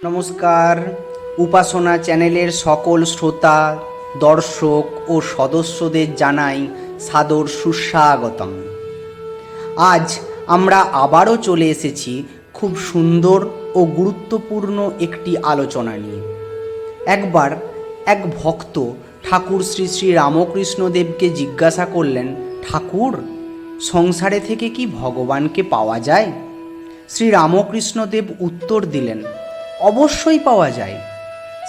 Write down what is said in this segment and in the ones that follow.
নমস্কার। উপাসনা চ্যানেলের সকল শ্রোতা, দর্শক ও সদস্যদের জানাই সাদর সুস্বাগতম। আজ আমরা আবারও চলে এসেছি খুব সুন্দর ও গুরুত্বপূর্ণ একটি আলোচনা নিয়ে। একবার এক ভক্ত ঠাকুর শ্রী শ্রী রামকৃষ্ণদেবকে জিজ্ঞাসা করলেন, ঠাকুর, সংসারে থেকে কি ভগবানকে পাওয়া যায়? শ্রী রামকৃষ্ণদেব উত্তর দিলেন, অবশ্যই পাওয়া যায়।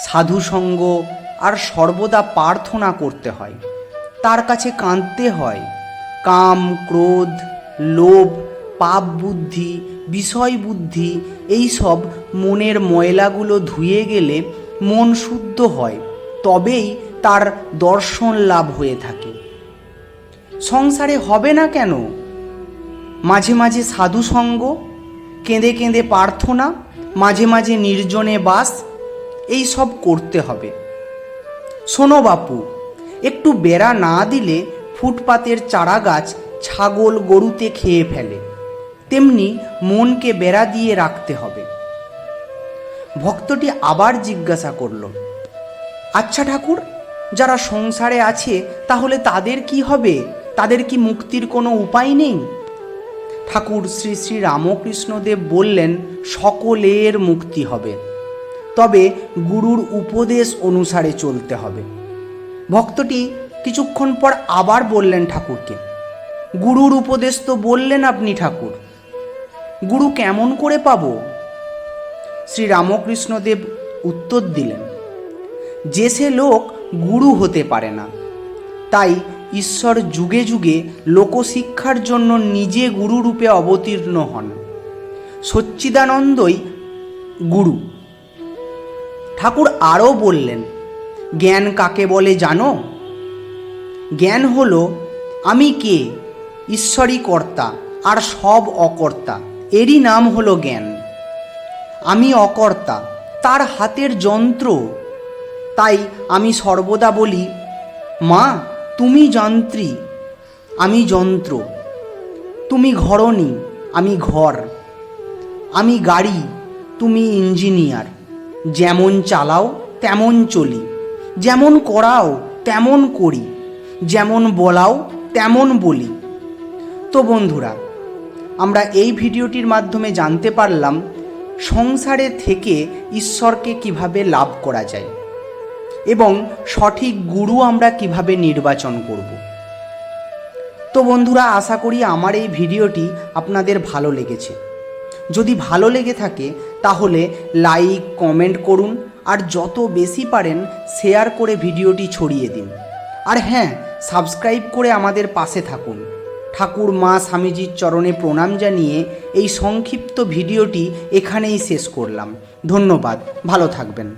সাধুসঙ্গ আর সর্বদা প্রার্থনা করতে হয়, তার কাছে কাঁদতে হয়। কাম, ক্রোধ, লোভ, পাপ বুদ্ধি, বিষয় বুদ্ধি এইসব মনের ময়লাগুলো ধুয়ে গেলে মন শুদ্ধ হয়, তবেই তার দর্শন লাভ হয়ে থাকে। সংসারে হবে না কেন? মাঝে মাঝে সাধুসঙ্গ, কেঁদে কেঁদে প্রার্থনা, মাঝে মাঝে নির্জনে বাস, এই সব করতে হবে। শোনো বাপু, একটু বেড়া না দিলে ফুটপাতের চারা গাছ ছাগল গরুতে খেয়ে ফেলে, তেমনি মনকে বেড়া দিয়ে রাখতে হবে। ভক্তটি আবার জিজ্ঞাসা করল, আচ্ছা ঠাকুর, যারা সংসারে আছে তাহলে তাদের কি হবে? তাদের কি মুক্তির কোনো উপায় নেই? ঠাকুর শ্রী শ্রী রামকৃষ্ণদেব বললেন, সকলের মুক্তি হবে, তবে গুরুর উপদেশ অনুসারে চলতে হবে। ভক্তটি কিছুক্ষণ পর আবার বললেন ঠাকুরকে, গুরুর উপদেশ তো বললেন আপনি ঠাকুর, গুরু কেমন করে পাবো? শ্রী রামকৃষ্ণদেব উত্তর দিলেন, যে সে লোক গুরু হতে পারে না, তাই ঈশ্বর যুগে যুগে লোকশিক্ষার জন্য নিজে গুরুরূপে অবতীর্ণ হন। সচ্চিদানন্দই গুরু। ঠাকুর আরও বললেন, জ্ঞান কাকে বলে জানো? জ্ঞান হলো আমি কে, ঈশ্বরই কর্তা আর সব অকর্তা, এরই নাম হলো জ্ঞান। আমি অকর্তা, তার হাতের যন্ত্র। তাই আমি সর্বদা বলি, মা তুমি যন্ত্রী, আমি যন্ত্র। তুমি ঘরণী, আমি ঘর। আমি গাড়ি, তুমি ইঞ্জিনিয়ার। যেমন চালাও তেমন চলি, যেমন করাও তেমন করি, যেমন বলাও তেমন বলি। তো বন্ধুরা, আমরা এই ভিডিওটির মাধ্যমে জানতে পারলাম সংসারে থেকে ঈশ্বরকে কিভাবে লাভ করা যায় এবং সঠিক গুরু আমরা কিভাবে নির্বাচন করব। তো বন্ধুরা, আশা করি আমার এই ভিডিওটি আপনাদের ভালো লেগেছে। যদি ভালো লেগে থাকে তাহলে লাইক, কমেন্ট করুন, আর যত বেশি পারেন শেয়ার করে ভিডিওটি ছড়িয়ে দিন। আর হ্যাঁ, সাবস্ক্রাইব করে আমাদের পাশে থাকুন। ঠাকুর মা স্বামীজির চরণে প্রণাম জানিয়ে এই সংক্ষিপ্ত ভিডিওটি এখানেই শেষ করলাম। ধন্যবাদ, ভালো থাকবেন।